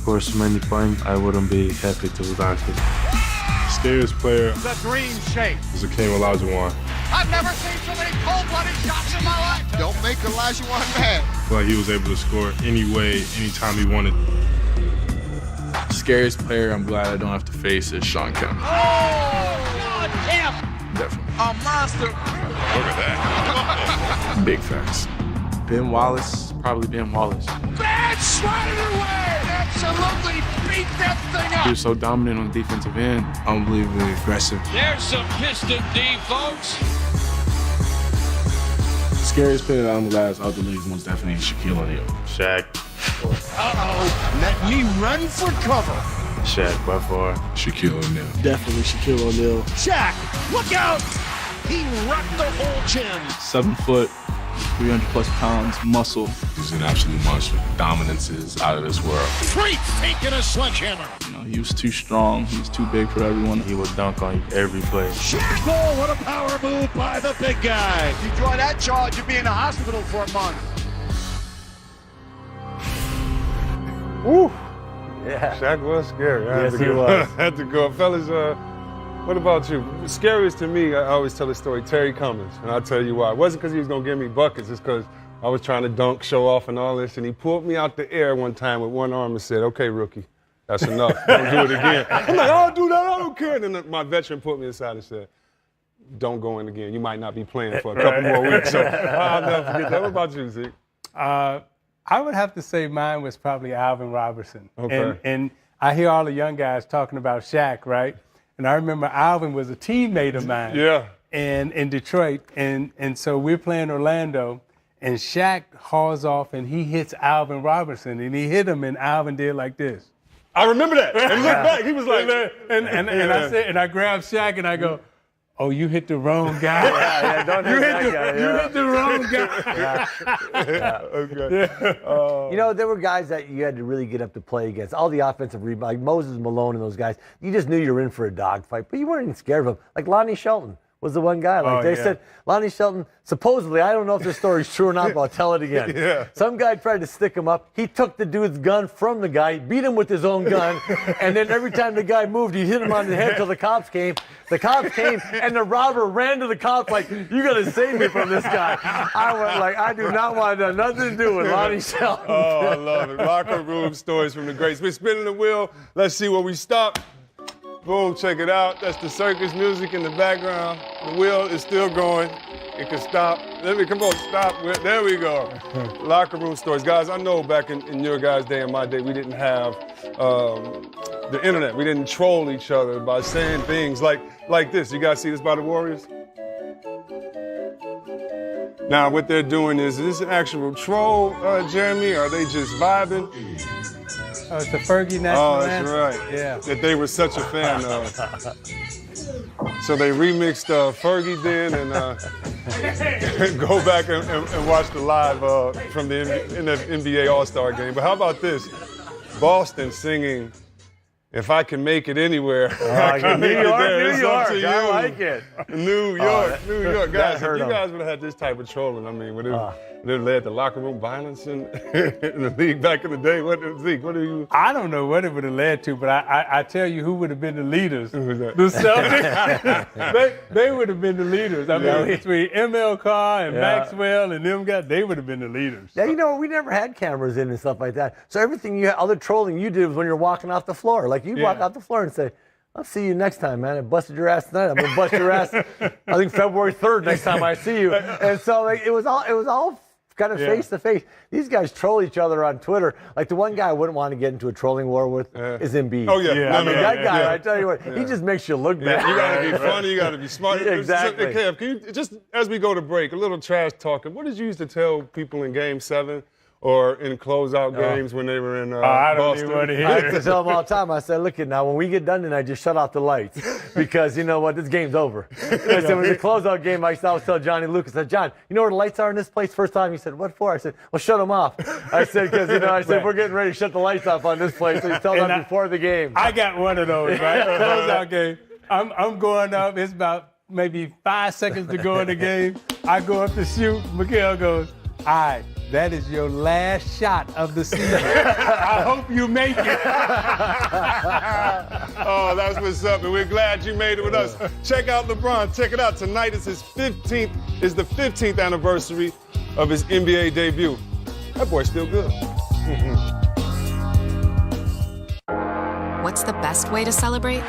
score so many points, I wouldn't be happy to dunk it. Scariest player The dream shape. is Hakeem Olajuwon. I've never seen so many cold-blooded shots in my life. Don't make Olajuwon mad. I feel like he was able to score any way, anytime he wanted. Scariest player I'm glad I don't have to face is Sean Kemp. Oh, God, Kemp. Definitely. A monster. Look at that. Big facts. Ben Wallace, probably Ben Wallace. Bad swatted away. Absolutely beat that thing He up. was so dominant on the defensive end, unbelievably aggressive. There's some Piston D, folks. Scariest player that I'm glad is out the league is most definitely Shaquille O'Neal. Shaq. Uh-oh. Let me run for cover. Shaq by far. Shaquille O'Neal. Definitely Shaquille O'Neal. Shaq, look out. He rocked the whole chin. 7 foot, 300+ pounds, muscle. He's an absolute monster. Dominance is out of this world. Freak taking a sledgehammer. You know, he was too strong. He was too big for everyone. He would dunk on you every play. Shaq, oh, what a power move by the big guy. You draw that charge, you'll be in the hospital for a month. Woo! Yeah. Shaq was scary. I had Yes, to he go. was. I had to go. Fellas, what about you? Scariest to me, I always tell the story, Terry Cummins. And I'll tell you why. It wasn't because he was going to give me buckets. It's because I was trying to dunk, show off, and all this. And he pulled me out the air one time with one arm and said, "Okay, rookie, that's enough. Don't do it again." I'm like, "I'll do that. I don't care." And then my veteran put me aside and said, "Don't go in again. You might not be playing for a couple more weeks." So I'll never forget that. What about you, Zeke? I would have to say mine was probably Alvin Robertson. Okay. And I hear all the young guys talking about Shaq, right? And I remember Alvin was a teammate of mine. Yeah. And in Detroit. And so we're playing Orlando, and Shaq hauls off and he hits Alvin Robertson, and he hit him, and Alvin did like this. I remember that. And look back, he was like, And I said, and I grabbed Shaq and I go, "Oh, you hit the wrong guy." Yeah, don't hit that guy. You hit the wrong guy. okay. You know, there were guys that you had to really get up to play against. All the offensive rebounds, like Moses Malone and those guys, you just knew you were in for a dogfight, but you weren't even scared of them. Like Lonnie Shelton was the one guy. Like they said, Lonnie Shelton, supposedly, I don't know if this story's true or not, but I'll tell it again. Yeah. Some guy tried to stick him up. He took the dude's gun from the guy, beat him with his own gun, and then every time the guy moved, he hit him on the head till the cops came. The cops came, and the robber ran to the cops like, "You got to save me from this guy." I went like, I do not want to have nothing to do with Lonnie Shelton. Oh, I love it. Locker room stories from the greats. We're spinning the wheel. Let's see where we stop. Boom, check it out. That's the circus music in the background. The wheel is still going. It can stop. Come on, stop. There we go. Locker room stories. Guys, I know back in your guys' day and my day, we didn't have the internet. We didn't troll each other by saying things like this. You guys see this by the Warriors? Now, what they're doing is this an actual troll, Jeremy? Or are they just vibing? Oh, it's the Fergie national Oh, that's anthem. right. Yeah. That they were such a fan of. So they remixed Fergie then and go back and watch the live from the NBA All-Star game. But how about this? Boston singing "If I Can Make It Anywhere." I can New make it York, there. New It's up York. to I you. like it. New York, New York. Guys, if hurt you 'em. guys would have had this type of trolling, I mean, would it led to locker room violence in the league back in the day? Zeke, what do you? I don't know what it would have led to, but I tell you who would have been the leaders. Who was that? The Celtics. they would have been the leaders. I mean, between ML Carr and Maxwell and them guys, they would have been the leaders. Yeah, you know, we never had cameras in and stuff like that. So everything other trolling you did was when you're walking off the floor. Like you'd walk off the floor and say, "I'll see you next time, man. I busted your ass tonight. I'm gonna bust your ass. I think February 3rd next time I see you." And so like, it was all kind of face to face. These guys troll each other on Twitter. Like the one guy I wouldn't want to get into a trolling war with is Embiid. Oh yeah, I mean that guy. I tell you what, he just makes you look bad. You gotta be funny. You gotta be smart. Exactly. So, Kev, can you just as we go to break, a little trash talking. What did you used to tell people in Game 7 or in closeout games when they were in I don't Boston? even want to hear I it. used to tell them all the time. I said, "Look, now when we get done tonight, just shut off the lights because you know what, this game's over." I said, "When the closeout game, I used to always tell Johnny Lucas, I said, John, you know where the lights are in this place?" First time, he said, "What for?" I said, "Well, shut them off." I said, "Because we're getting ready to shut the lights off on this place." So you tell them before the game. I got one of those, right? Closeout game. I'm going up. It's about maybe 5 seconds to go in the game. I go up to shoot. McHale goes, "All right, that is your last shot of the season. I hope you make it. Oh, that's what's up, and we're glad you made it with us. Check out LeBron. Check it out. Tonight is the 15th anniversary of his NBA debut. That boy's still good. What's the best way to celebrate?